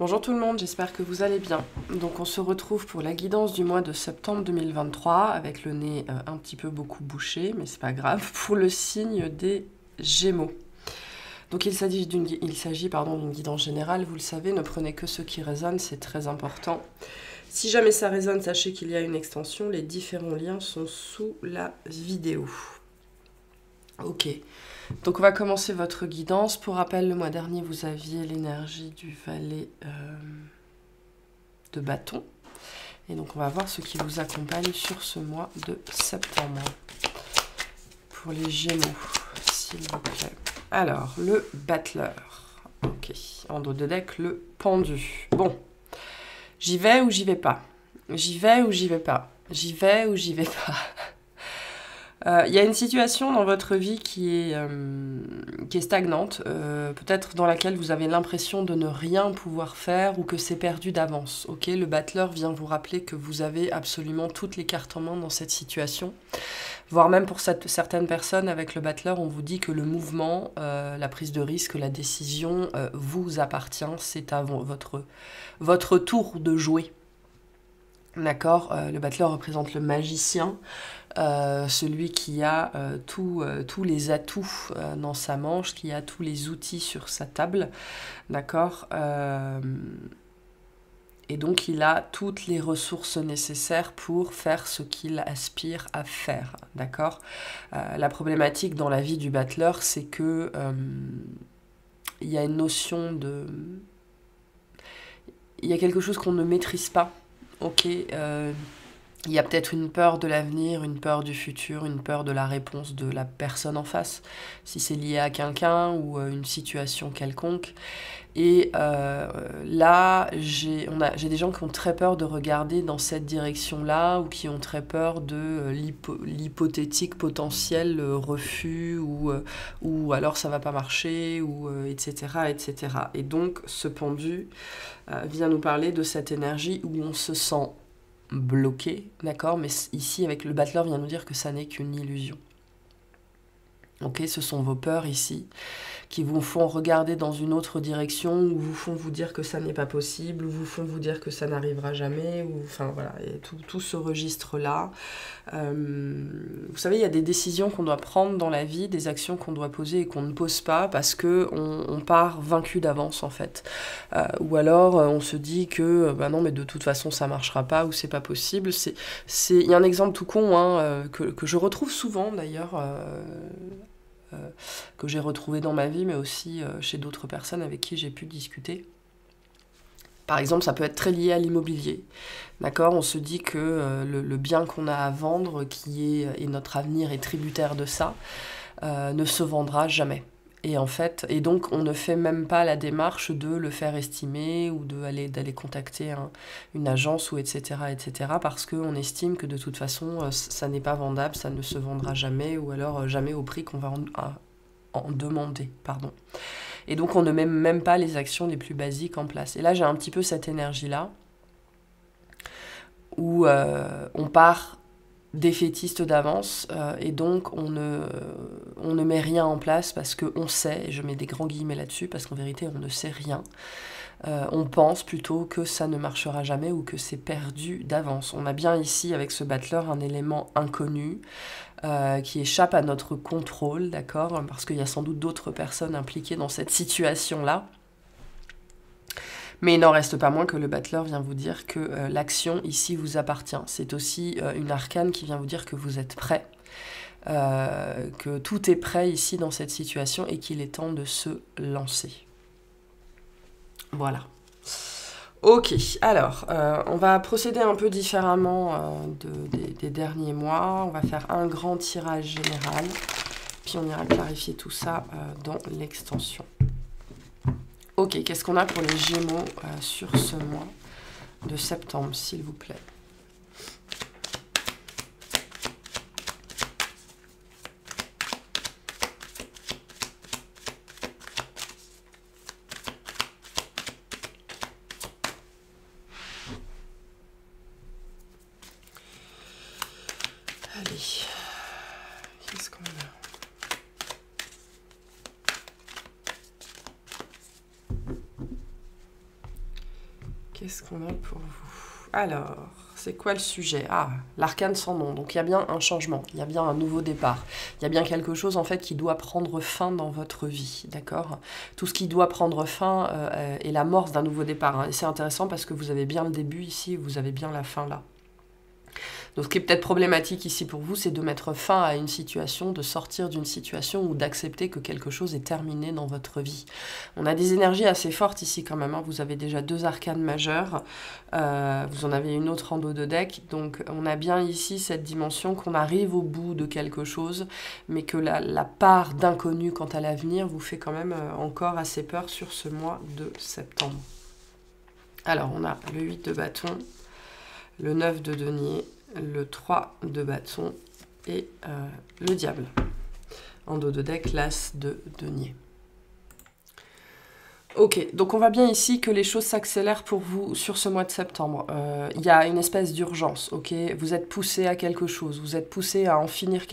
Bonjour tout le monde, j'espère que vous allez bien. Donc on se retrouve pour la guidance du mois de septembre 2023 avec le nez un petit peu beaucoup bouché, mais c'est pas grave, pour le signe des Gémeaux. Donc il s'agit d'une guidance générale, vous le savez, ne prenez que ce qui résonne, c'est très important. Si jamais ça résonne, sachez qu'il y a une extension, les différents liens sont sous la vidéo. Ok, donc on va commencer votre guidance. Pour rappel, le mois dernier, vous aviez l'énergie du valet de bâton. Et donc on va voir ce qui vous accompagne sur ce mois de septembre. Pour les Gémeaux, s'il vous plaît. Alors, le battleur. Ok, en dos de deck, le pendu. Bon, j'y vais ou j'y vais pas? J'y vais ou j'y vais pas? J'y vais ou j'y vais pas? Il y a une situation dans votre vie qui est stagnante, peut-être dans laquelle vous avez l'impression de ne rien pouvoir faire ou que c'est perdu d'avance. Ok, le battleur vient vous rappeler que vous avez absolument toutes les cartes en main dans cette situation. Voire même pour certaines personnes, avec le battleur, on vous dit que le mouvement, la prise de risque, la décision vous appartient. C'est à votre tour de jouer. D'accord, le battleur représente le magicien, celui qui a tous les atouts dans sa manche, qui a tous les outils sur sa table, d'accord, et donc il a toutes les ressources nécessaires pour faire ce qu'il aspire à faire, d'accord. La problématique dans la vie du battleur, c'est que il y a une notion de... Il y a quelque chose qu'on ne maîtrise pas. Ok, il y a peut-être une peur de l'avenir, une peur du futur, une peur de la réponse de la personne en face, si c'est lié à quelqu'un ou une situation quelconque. Et là, j'ai des gens qui ont très peur de regarder dans cette direction-là ou qui ont très peur de l'hypothétique potentiel refus ou alors ça va pas marcher, ou etc., etc. Et donc, ce pendu vient nous parler de cette énergie où on se sent bloqué, d'accord, mais ici, avec le battleur, vient nous dire que ça n'est qu'une illusion. Ok, ce sont vos peurs ici qui vous font regarder dans une autre direction, ou vous font vous dire que ça n'est pas possible, ou vous font vous dire que ça n'arrivera jamais, ou enfin voilà, et tout ce registre-là. Vous savez, il y a des décisions qu'on doit prendre dans la vie, des actions qu'on doit poser et qu'on ne pose pas parce que on part vaincu d'avance en fait. Ou alors on se dit que bah non mais de toute façon ça marchera pas ou c'est pas possible. Il y a un exemple tout con hein, que je retrouve souvent d'ailleurs. Que j'ai retrouvé dans ma vie, mais aussi chez d'autres personnes avec qui j'ai pu discuter. Par exemple, ça peut être très lié à l'immobilier. D'accord, on se dit que le bien qu'on a à vendre, et notre avenir est tributaire de ça, ne se vendra jamais. Et en fait, et donc on ne fait même pas la démarche de le faire estimer ou d'aller contacter une agence ou etc. parce qu'on estime que de toute façon ça n'est pas vendable, ça ne se vendra jamais ou alors jamais au prix qu'on va en demander, pardon. Et donc on ne met même pas les actions les plus basiques en place. Et là j'ai un petit peu cette énergie-là où on part défaitiste d'avance et donc on ne met rien en place parce qu'on sait, et je mets des grands guillemets là-dessus parce qu'en vérité on ne sait rien. On pense plutôt que ça ne marchera jamais ou que c'est perdu d'avance. On a bien ici avec ce battleur un élément inconnu qui échappe à notre contrôle, d'accord, parce qu'il y a sans doute d'autres personnes impliquées dans cette situation-là. Mais il n'en reste pas moins que le battleur vient vous dire que l'action ici vous appartient. C'est aussi une arcane qui vient vous dire que vous êtes prêt, que tout est prêt ici dans cette situation et qu'il est temps de se lancer. Voilà. Ok, alors, on va procéder un peu différemment des derniers mois. On va faire un grand tirage général, puis on ira clarifier tout ça dans l'extension. Ok, qu'est-ce qu'on a pour les Gémeaux sur ce mois de septembre, s'il vous plaît? Allez, qu'est-ce qu'on a? Qu'est-ce qu'on a pour vous? Alors, c'est quoi le sujet? Ah, l'arcane sans nom. Donc il y a bien un changement, il y a bien un nouveau départ. Il y a bien quelque chose en fait qui doit prendre fin dans votre vie, d'accord? Tout ce qui doit prendre fin est l'amorce d'un nouveau départ. Hein. Et c'est intéressant parce que vous avez bien le début ici, vous avez bien la fin là. Donc ce qui est peut-être problématique ici pour vous, c'est de mettre fin à une situation, de sortir d'une situation ou d'accepter que quelque chose est terminé dans votre vie. On a des énergies assez fortes ici quand même, hein. Vous avez déjà 2 arcanes majeures, vous en avez une autre en dos de deck, donc on a bien ici cette dimension qu'on arrive au bout de quelque chose, mais que la part d'inconnu quant à l'avenir vous fait quand même encore assez peur sur ce mois de septembre. Alors on a le 8 de bâton, le 9 de denier, le 3 de bâton et le diable. En dos de deck, l'as de denier. Ok, donc on voit bien ici que les choses s'accélèrent pour vous sur ce mois de septembre. Il y a une espèce d'urgence, ok? Vous êtes poussé à quelque chose, vous êtes poussé à en finir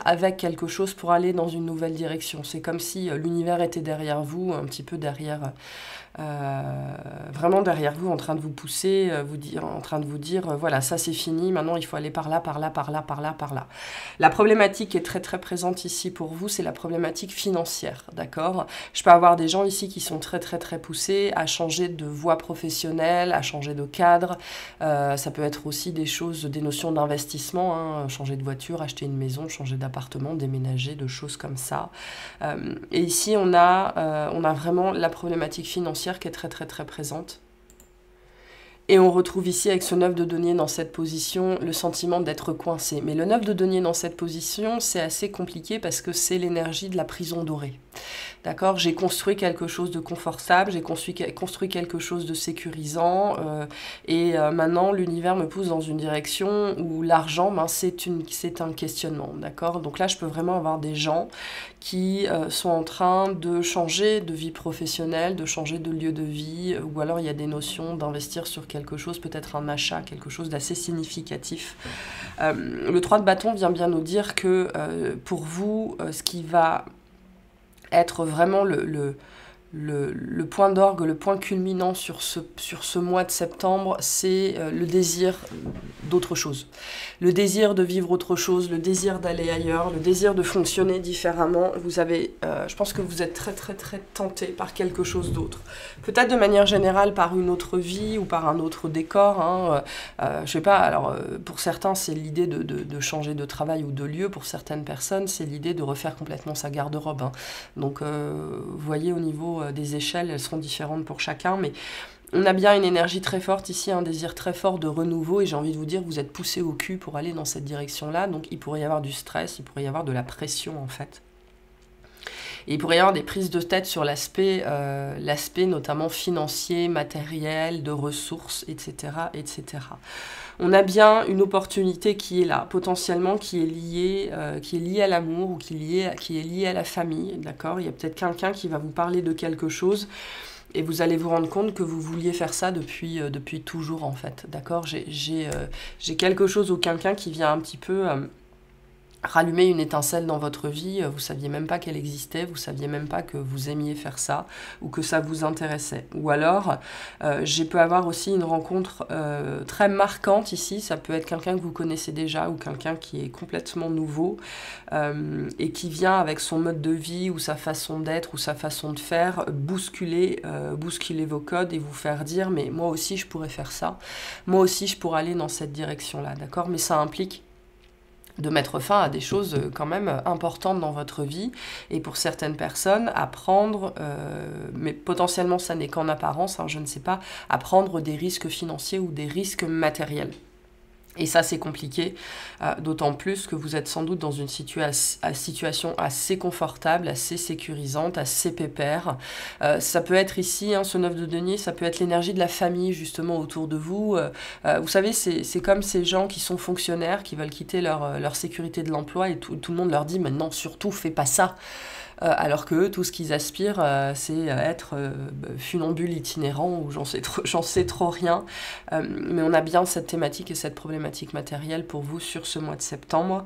avec quelque chose pour aller dans une nouvelle direction. C'est comme si l'univers était derrière vous, un petit peu derrière... vraiment derrière vous, en train de vous pousser, en train de vous dire, voilà, ça c'est fini, maintenant il faut aller par là, par là, par là, par là, par là. La problématique qui est très très présente ici pour vous, c'est la problématique financière, d'accord? Je peux avoir des gens ici qui sont très très très poussés à changer de voie professionnelle, à changer de cadre, ça peut être aussi des choses, des notions d'investissement, hein, changer de voiture, acheter une maison, changer d'appartement, déménager, de choses comme ça. Et ici on a vraiment la problématique financière qui est très très très présente. Et on retrouve ici avec ce 9 de denier dans cette position le sentiment d'être coincé. Mais le 9 de denier dans cette position, c'est assez compliqué parce que c'est l'énergie de la prison dorée. D'accord? J'ai construit quelque chose de confortable, j'ai construit quelque chose de sécurisant et maintenant l'univers me pousse dans une direction où l'argent, ben, c'est un questionnement. D'accord? Donc là, je peux vraiment avoir des gens qui sont en train de changer de vie professionnelle, de changer de lieu de vie, ou alors il y a des notions d'investir sur quelque chose, peut-être un achat, quelque chose d'assez significatif. Le 3 de bâton vient bien nous dire que pour vous, ce qui va être vraiment le point d'orgue, le point culminant sur ce mois de septembre, c'est le désir d'autre chose. Le désir de vivre autre chose, le désir d'aller ailleurs, le désir de fonctionner différemment. Vous avez, je pense que vous êtes très très très tenté par quelque chose d'autre. Peut-être de manière générale par une autre vie ou par un autre décor. Hein. Je sais pas, alors pour certains c'est l'idée de changer de travail ou de lieu. Pour certaines personnes c'est l'idée de refaire complètement sa garde-robe. Hein. Donc vous voyez au niveau des échelles, elles seront différentes pour chacun, mais on a bien une énergie très forte ici, un désir très fort de renouveau, et j'ai envie de vous dire, vous êtes poussé au cul pour aller dans cette direction-là, donc il pourrait y avoir du stress, il pourrait y avoir de la pression en fait. Et il pourrait y avoir des prises de tête sur l'aspect notamment financier, matériel, de ressources, etc., etc. On a bien une opportunité qui est là, potentiellement qui est liée à l'amour ou qui est liée à la famille, d'accord? Il y a peut-être quelqu'un qui va vous parler de quelque chose et vous allez vous rendre compte que vous vouliez faire ça depuis toujours, en fait, d'accord? J'ai quelque chose ou quelqu'un qui vient un petit peu... rallumer une étincelle dans votre vie, vous saviez même pas qu'elle existait, vous saviez même pas que vous aimiez faire ça ou que ça vous intéressait. Ou alors, je peux avoir aussi une rencontre très marquante ici, ça peut être quelqu'un que vous connaissez déjà ou quelqu'un qui est complètement nouveau et qui vient avec son mode de vie ou sa façon d'être ou sa façon de faire bousculer vos codes et vous faire dire mais moi aussi je pourrais faire ça, moi aussi je pourrais aller dans cette direction-là, d'accord? Mais ça implique de mettre fin à des choses quand même importantes dans votre vie et pour certaines personnes à prendre, mais potentiellement ça n'est qu'en apparence, hein, je ne sais pas, à prendre des risques financiers ou des risques matériels. Et ça, c'est compliqué, d'autant plus que vous êtes sans doute dans une situation assez confortable, assez sécurisante, assez pépère. Ça peut être ici, hein, ce 9 de denier, ça peut être l'énergie de la famille, justement, autour de vous. Vous savez, c'est comme ces gens qui sont fonctionnaires, qui veulent quitter leur sécurité de l'emploi, et tout le monde leur dit, maintenant, surtout, fais pas ça. alors que tout ce qu'ils aspirent, c'est être funambule itinérant, ou j'en sais trop rien. Mais on a bien cette thématique et cette problématique matérielle pour vous sur ce mois de septembre,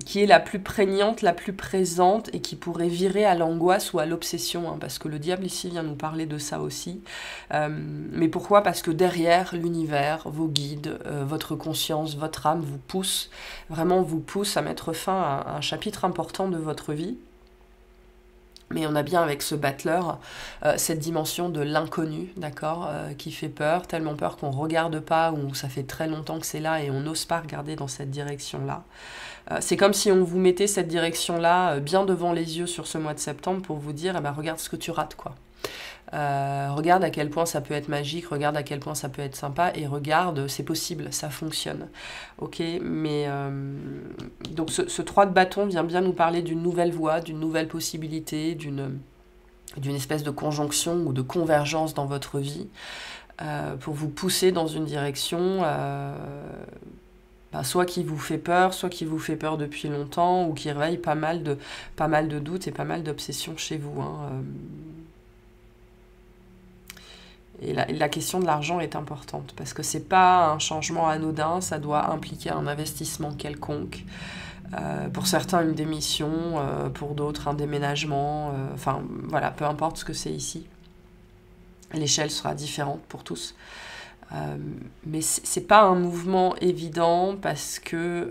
qui est la plus prégnante, la plus présente, et qui pourrait virer à l'angoisse ou à l'obsession, hein, parce que le diable ici vient nous parler de ça aussi. Mais pourquoi? Parce que derrière, l'univers, vos guides, votre conscience, votre âme vous pousse, vraiment vous pousse à mettre fin à un chapitre important de votre vie. Mais on a bien avec ce battleur cette dimension de l'inconnu, d'accord, qui fait peur, tellement peur qu'on ne regarde pas, ou ça fait très longtemps que c'est là et on n'ose pas regarder dans cette direction-là. C'est comme si on vous mettait cette direction-là bien devant les yeux sur ce mois de septembre pour vous dire, eh ben, regarde ce que tu rates, quoi. Regarde à quel point ça peut être magique, regarde à quel point ça peut être sympa, et regarde, c'est possible, ça fonctionne. Ok, mais donc ce 3 de bâton vient bien nous parler d'une nouvelle voie, d'une nouvelle possibilité, d'une espèce de conjonction ou de convergence dans votre vie, pour vous pousser dans une direction soit qui vous fait peur, soit qui vous fait peur depuis longtemps, ou qui réveille pas mal de doutes et pas mal d'obsessions chez vous, hein. Et la question de l'argent est importante, parce que c'est pas un changement anodin, ça doit impliquer un investissement quelconque. Pour certains, une démission, pour d'autres, un déménagement, enfin voilà, peu importe ce que c'est ici. L'échelle sera différente pour tous. Mais c'est pas un mouvement évident, parce que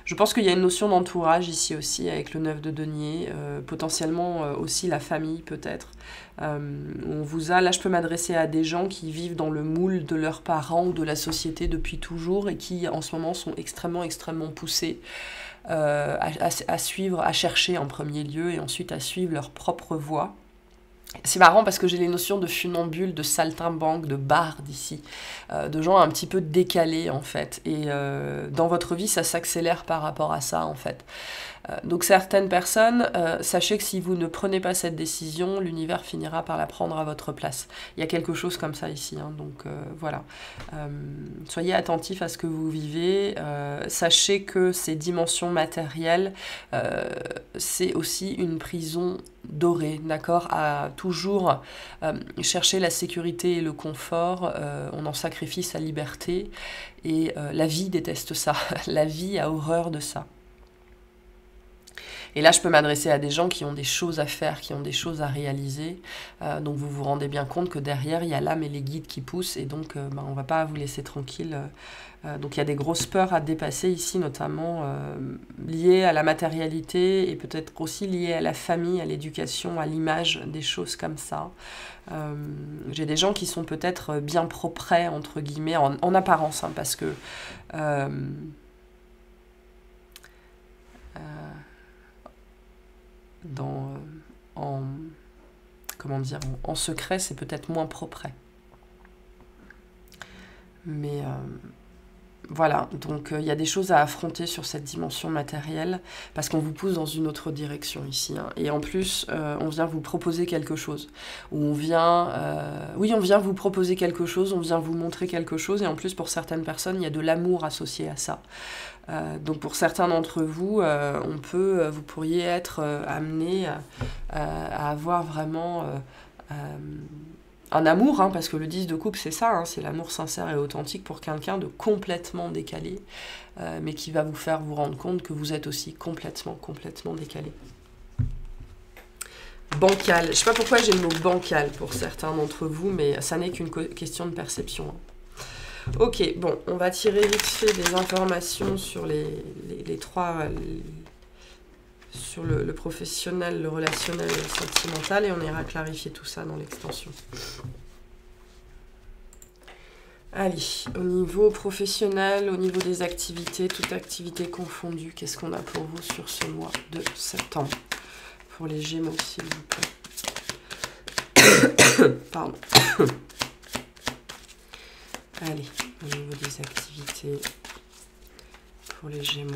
je pense qu'il y a une notion d'entourage ici aussi, avec le 9 de denier, potentiellement aussi la famille peut-être. Là je peux m'adresser à des gens qui vivent dans le moule de leurs parents ou de la société depuis toujours, et qui en ce moment sont extrêmement poussés à suivre, à chercher en premier lieu, et ensuite à suivre leur propre voie. C'est marrant parce que j'ai les notions de funambule, de saltimbanque, de barde ici, de gens un petit peu décalés en fait. Et dans votre vie, ça s'accélère par rapport à ça en fait. Donc certaines personnes, sachez que si vous ne prenez pas cette décision, l'univers finira par la prendre à votre place. Il y a quelque chose comme ça ici, hein, donc voilà. Soyez attentifs à ce que vous vivez. Sachez que ces dimensions matérielles, c'est aussi une prison dorée, d'accord, à toujours chercher la sécurité et le confort. On en sacrifie sa liberté, et la vie déteste ça. La vie a horreur de ça. Et là, je peux m'adresser à des gens qui ont des choses à faire, qui ont des choses à réaliser. Donc vous vous rendez bien compte que derrière, il y a l'âme et les guides qui poussent, et donc on ne va pas vous laisser tranquille. Donc il y a des grosses peurs à dépasser ici, notamment liées à la matérialité, et peut-être aussi liées à la famille, à l'éducation, à l'image, des choses comme ça. J'ai des gens qui sont peut-être bien propres, entre guillemets, en apparence, hein, parce que... en secret, c'est peut-être moins propre. Mais voilà, donc il y a des choses à affronter sur cette dimension matérielle, parce qu'on vous pousse dans une autre direction ici, hein. Et en plus, on vient vous proposer quelque chose, ou on vient vous proposer quelque chose, on vient vous montrer quelque chose, et en plus pour certaines personnes, il y a de l'amour associé à ça. Donc pour certains d'entre vous, vous pourriez être amené à avoir vraiment un amour, hein, parce que le 10 de coupe, c'est ça, hein, c'est l'amour sincère et authentique pour quelqu'un de complètement décalé, mais qui va vous faire vous rendre compte que vous êtes aussi complètement décalé. Bancal. Je ne sais pas pourquoi j'ai le mot bancal pour certains d'entre vous, mais ça n'est qu'une question de perception, hein. Ok, bon, on va tirer vite fait des informations sur les trois... sur le professionnel, le relationnel et le sentimental, et on ira clarifier tout ça dans l'extension. Allez, au niveau professionnel, au niveau des activités, toute activité confondue, qu'est-ce qu'on a pour vous sur ce mois de septembre? Pour les Gémeaux, s'il vous plaît. Pardon. Allez, au niveau des activités pour les Gémeaux.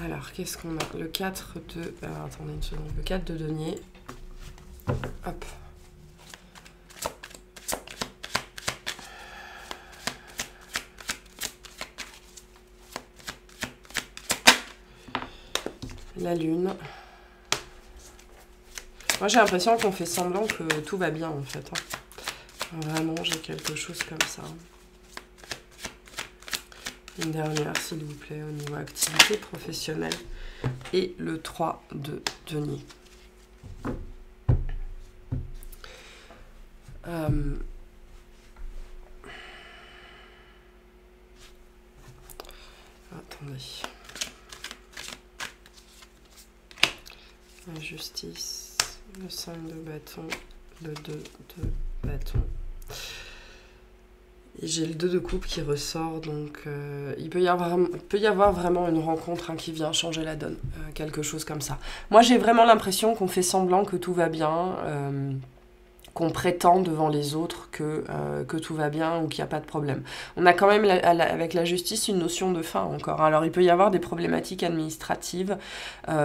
Alors, qu'est-ce qu'on a? Le 4 de... attendez une seconde. Le 4 de denier. Hop. La lune. Moi, j'ai l'impression qu'on fait semblant que tout va bien, en fait. Hein. Vraiment, j'ai quelque chose comme ça. Une dernière, s'il vous plaît, au niveau activité professionnelle. Et le 3 de denier. Attendez. La justice, le 5 de bâton, le 2 de bâton. Et j'ai le 2 de coupe qui ressort, donc il peut y avoir vraiment une rencontre qui vient changer la donne, quelque chose comme ça. Moi, j'ai vraiment l'impression qu'on fait semblant que tout va bien, qu'on prétend devant les autres que tout va bien ou qu'il n'y a pas de problème. On a quand même, avec la justice, une notion de fin encore. Alors, il peut y avoir des problématiques administratives,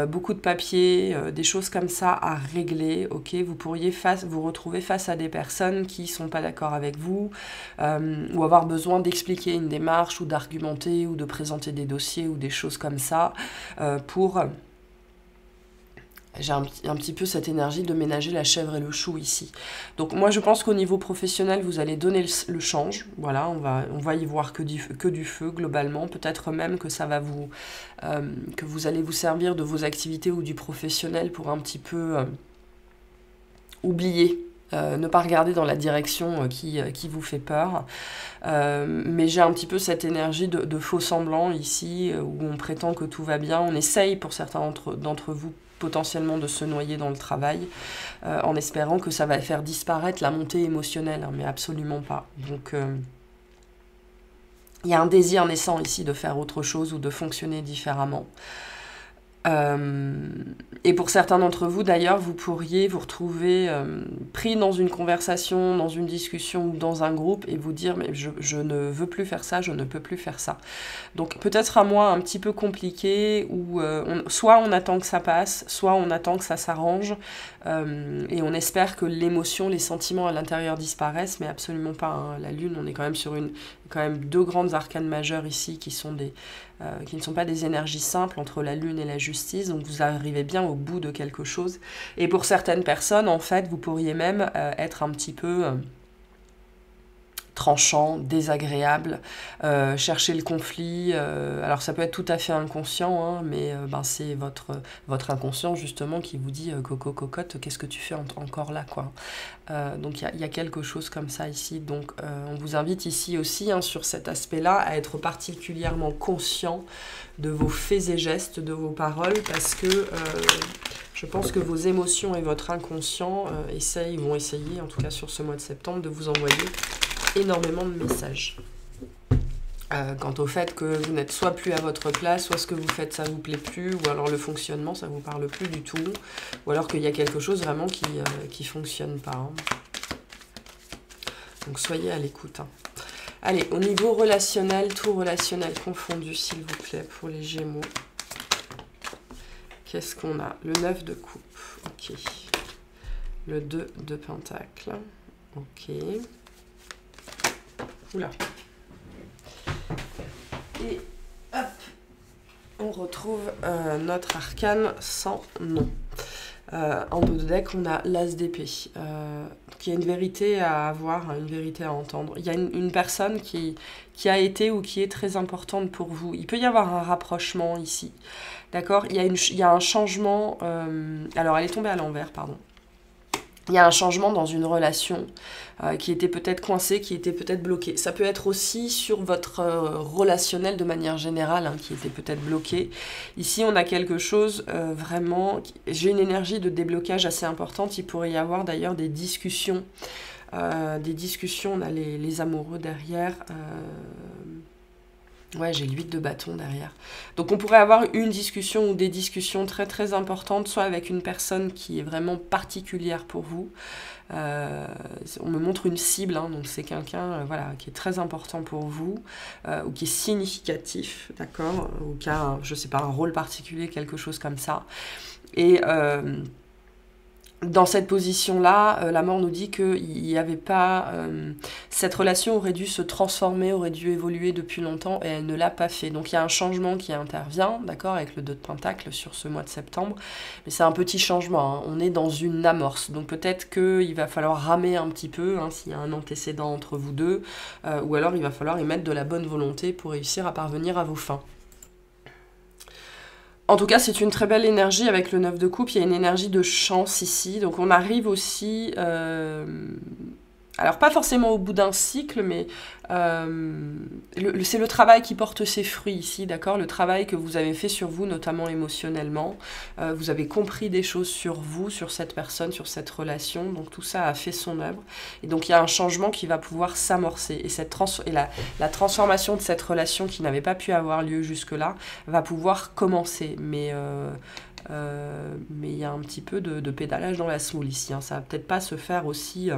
beaucoup de papiers, des choses comme ça à régler. Ok, vous pourriez vous retrouver face à des personnes qui ne sont pas d'accord avec vous ou avoir besoin d'expliquer une démarche ou d'argumenter ou de présenter des dossiers ou des choses comme ça pour... J'ai un petit peu cette énergie de ménager la chèvre et le chou ici. Donc moi je pense qu'au niveau professionnel, vous allez donner le change. Voilà, on va y voir que du feu globalement. Peut-être même que ça va que vous allez vous servir de vos activités ou du professionnel pour un petit peu oublier. Ne pas regarder dans la direction qui vous fait peur. Mais j'ai un petit peu cette énergie de faux semblant ici, où on prétend que tout va bien. On essaye pour certains d'entre vous potentiellement de se noyer dans le travail, en espérant que ça va faire disparaître la montée émotionnelle, hein, mais absolument pas. Donc, il y a un désir naissant ici de faire autre chose ou de fonctionner différemment. Et pour certains d'entre vous, d'ailleurs, vous pourriez vous retrouver pris dans une conversation, dans une discussion ou dans un groupe et vous dire « mais je ne veux plus faire ça, je ne peux plus faire ça ». Donc peut-être à moi un petit peu compliqué, où soit on attend que ça passe, soit on attend que ça s'arrange et on espère que l'émotion, les sentiments à l'intérieur disparaissent, mais absolument pas. Hein. La Lune, on est quand même sur deux grandes arcanes majeures ici qui ne sont pas des énergies simples entre la Lune et la justice, donc vous arrivez bien au bout de quelque chose. Et pour certaines personnes, en fait, vous pourriez même être un petit peu tranchant, désagréable, chercher le conflit. Alors ça peut être tout à fait inconscient, hein, mais c'est votre inconscient justement qui vous dit coco cocotte, qu'est-ce que tu fais encore là, quoi. Donc il y a quelque chose comme ça ici. Donc on vous invite ici aussi, hein, sur cet aspect-là, à être particulièrement conscient de vos faits et gestes, de vos paroles, parce que je pense que vos émotions et votre inconscient vont essayer, en tout cas sur ce mois de septembre, de vous envoyer énormément de messages. Quant au fait que vous n'êtes soit plus à votre place, soit ce que vous faites ça vous plaît plus, ou alors le fonctionnement ça vous parle plus du tout, ou alors qu'il y a quelque chose vraiment qui fonctionne pas. Hein. Donc soyez à l'écoute. Hein. Allez, au niveau relationnel, tout relationnel confondu s'il vous plaît pour les Gémeaux. Qu'est-ce qu'on a? Le 9 de coupe, ok. Le 2 de pentacle, ok. Oula. Et hop, on retrouve notre arcane sans nom. En dos de deck, on a l'as d'épée. Il y a une vérité à avoir, une vérité à entendre. Il y a une personne qui a été ou qui est très importante pour vous. Il peut y avoir un rapprochement ici. D'accord? Il y a un changement... alors, elle est tombée à l'envers, pardon. Il y a un changement dans une relation qui était peut-être coincée, qui était peut-être bloquée. Ça peut être aussi sur votre relationnel de manière générale, hein, qui était peut-être bloqué. Ici, on a quelque chose vraiment... J'ai une énergie de déblocage assez importante. Il pourrait y avoir d'ailleurs des discussions. On a les amoureux derrière... Ouais, j'ai l'8 de bâton derrière. Donc on pourrait avoir une discussion ou des discussions très très importantes, soit avec une personne qui est vraiment particulière pour vous. On me montre une cible, hein, donc c'est quelqu'un qui est très important pour vous, ou qui est significatif, d'accord, ou qui a, je sais pas, un rôle particulier, quelque chose comme ça. Et dans cette position-là, la mort nous dit qu'il n'y avait pas... cette relation aurait dû se transformer, aurait dû évoluer depuis longtemps, et elle ne l'a pas fait. Donc il y a un changement qui intervient, d'accord, avec le 2 de Pentacle sur ce mois de septembre. Mais c'est un petit changement, hein. On est dans une amorce. Donc peut-être qu'il va falloir ramer un petit peu, hein, s'il y a un antécédent entre vous deux, ou alors il va falloir y mettre de la bonne volonté pour réussir à parvenir à vos fins. En tout cas, c'est une très belle énergie avec le 9 de coupe. Il y a une énergie de chance ici. Donc on arrive aussi... alors pas forcément au bout d'un cycle, mais c'est le travail qui porte ses fruits ici, d'accord? Le travail que vous avez fait sur vous, notamment émotionnellement. Vous avez compris des choses sur vous, sur cette personne, sur cette relation. Donc tout ça a fait son œuvre. Et donc il y a un changement qui va pouvoir s'amorcer. Et la transformation de cette relation qui n'avait pas pu avoir lieu jusque-là va pouvoir commencer. Mais il y a un petit peu de pédalage dans la semoule ici, hein. Ça va peut-être pas se faire aussi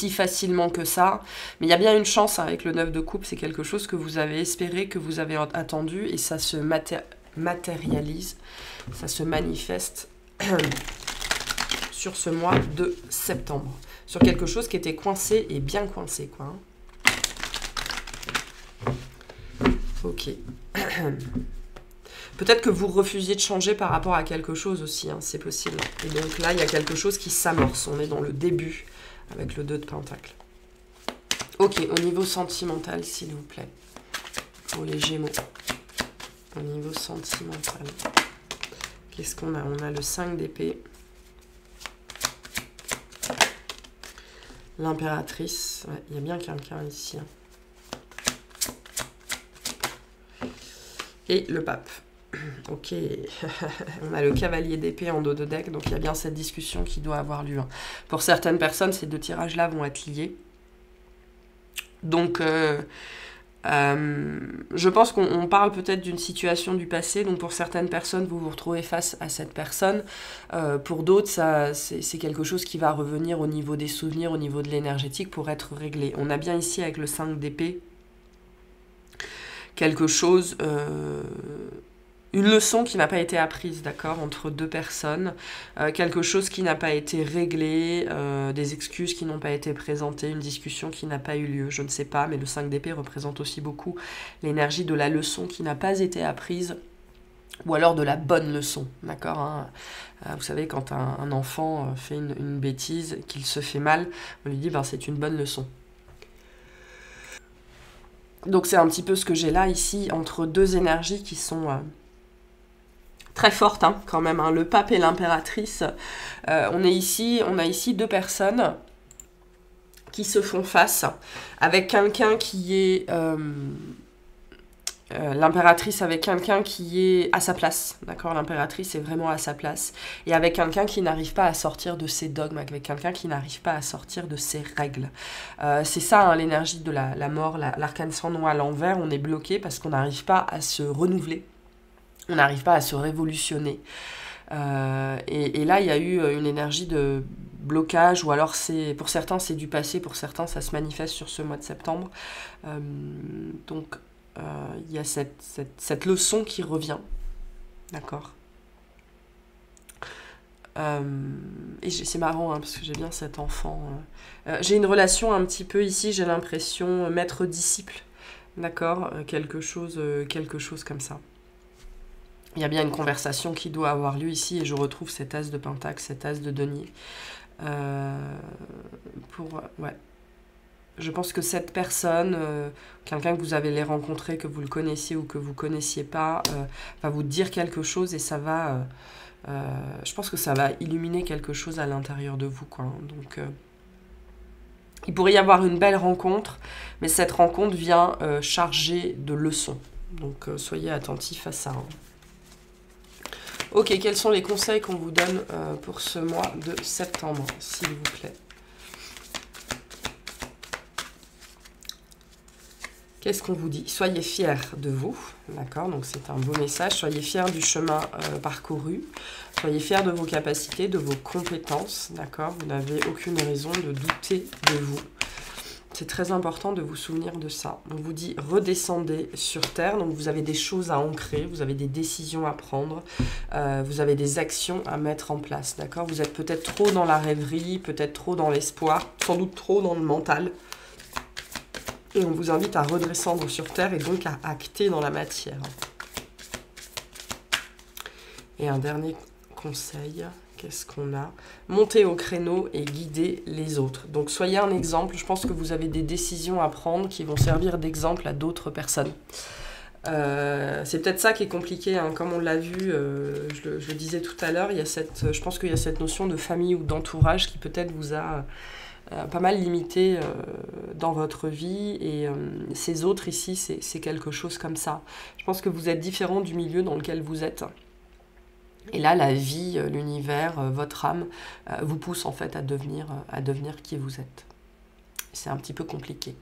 facilement que ça, mais il y a bien une chance, hein, avec le 9 de coupe, c'est quelque chose que vous avez espéré, que vous avez attendu, et ça se matérialise, ça se manifeste sur ce mois de septembre, sur quelque chose qui était coincé et bien coincé, quoi, hein. Ok. Peut-être que vous refusiez de changer par rapport à quelque chose aussi, hein, c'est possible. Et donc là, il y a quelque chose qui s'amorce, on est dans le début, avec le 2 de Pentacle. Ok, au niveau sentimental, s'il vous plaît. Pour les Gémeaux. Au niveau sentimental. Qu'est-ce qu'on a? On a le 5 d'épée. L'impératrice. Ouais, il y a bien quelqu'un ici, hein. Et le pape. Ok, on a le cavalier d'épée en dos de deck, donc il y a bien cette discussion qui doit avoir lieu. Pour certaines personnes, ces deux tirages-là vont être liés. Donc, je pense qu'on parle peut-être d'une situation du passé. Donc, pour certaines personnes, vous vous retrouvez face à cette personne. Pour d'autres, c'est quelque chose qui va revenir au niveau des souvenirs, au niveau de l'énergétique pour être réglé. On a bien ici, avec le 5 d'épée, quelque chose... une leçon qui n'a pas été apprise, d'accord, entre deux personnes, quelque chose qui n'a pas été réglé, des excuses qui n'ont pas été présentées, une discussion qui n'a pas eu lieu, je ne sais pas, mais le 5 d'épée représente aussi beaucoup l'énergie de la leçon qui n'a pas été apprise, ou alors de la bonne leçon, d'accord, hein. Vous savez, quand un enfant fait une bêtise, qu'il se fait mal, on lui dit, ben, c'est une bonne leçon. Donc c'est un petit peu ce que j'ai là, ici, entre deux énergies qui sont... très forte, hein, quand même, hein. Le pape et l'impératrice. On a ici deux personnes qui se font face, avec quelqu'un qui est... l'impératrice avec quelqu'un qui est à sa place, d'accord? L'impératrice est vraiment à sa place. Et avec quelqu'un qui n'arrive pas à sortir de ses dogmes, avec quelqu'un qui n'arrive pas à sortir de ses règles. C'est ça, hein, l'énergie de la mort, l'arcane sans nom à l'envers. On est bloqué parce qu'on n'arrive pas à se renouveler. On n'arrive pas à se révolutionner. Et là, il y a eu une énergie de blocage, ou alors pour certains, c'est du passé, pour certains, ça se manifeste sur ce mois de septembre. Donc, il y a cette leçon qui revient. D'accord. Et c'est marrant, hein, parce que j'ai bien cet enfant. J'ai une relation un petit peu ici, j'ai l'impression, maître-disciple. D'accord, quelque chose comme ça. Il y a bien une conversation qui doit avoir lieu ici, et je retrouve cet as de pentacle, cet as de denier. Ouais. Je pense que cette personne, quelqu'un que vous avez rencontré, que vous le connaissiez ou que vous ne connaissiez pas, va vous dire quelque chose, et ça va... je pense que ça va illuminer quelque chose à l'intérieur de vous, quoi. Donc, il pourrait y avoir une belle rencontre, mais cette rencontre vient chargée de leçons. Donc, soyez attentifs à ça, hein. Ok, quels sont les conseils qu'on vous donne pour ce mois de septembre, s'il vous plaît? Qu'est-ce qu'on vous dit? Soyez fiers de vous, d'accord? Donc c'est un beau message. Soyez fiers du chemin parcouru. Soyez fiers de vos capacités, de vos compétences, d'accord? Vous n'avez aucune raison de douter de vous. C'est très important de vous souvenir de ça. On vous dit redescendez sur Terre, donc vous avez des choses à ancrer, vous avez des décisions à prendre, vous avez des actions à mettre en place, d'accord? Vous êtes peut-être trop dans la rêverie, peut-être trop dans l'espoir, sans doute trop dans le mental. Et on vous invite à redescendre sur Terre et donc à acter dans la matière. Et un dernier conseil, qu'est-ce qu'on a? Montez au créneau et guidez les autres. Donc soyez un exemple, je pense que vous avez des décisions à prendre qui vont servir d'exemple à d'autres personnes. C'est peut-être ça qui est compliqué, hein. Comme on l'a vu, je le disais tout à l'heure, je pense qu'il y a cette notion de famille ou d'entourage qui peut-être vous a pas mal limité dans votre vie, et ces autres ici, c'est quelque chose comme ça. Je pense que vous êtes différent du milieu dans lequel vous êtes. Et là, la vie, l'univers, votre âme vous pousse en fait à devenir qui vous êtes. C'est un petit peu compliqué.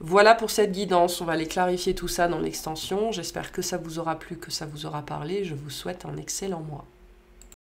Voilà pour cette guidance. On va aller clarifier tout ça dans l'extension. J'espère que ça vous aura plu, que ça vous aura parlé. Je vous souhaite un excellent mois.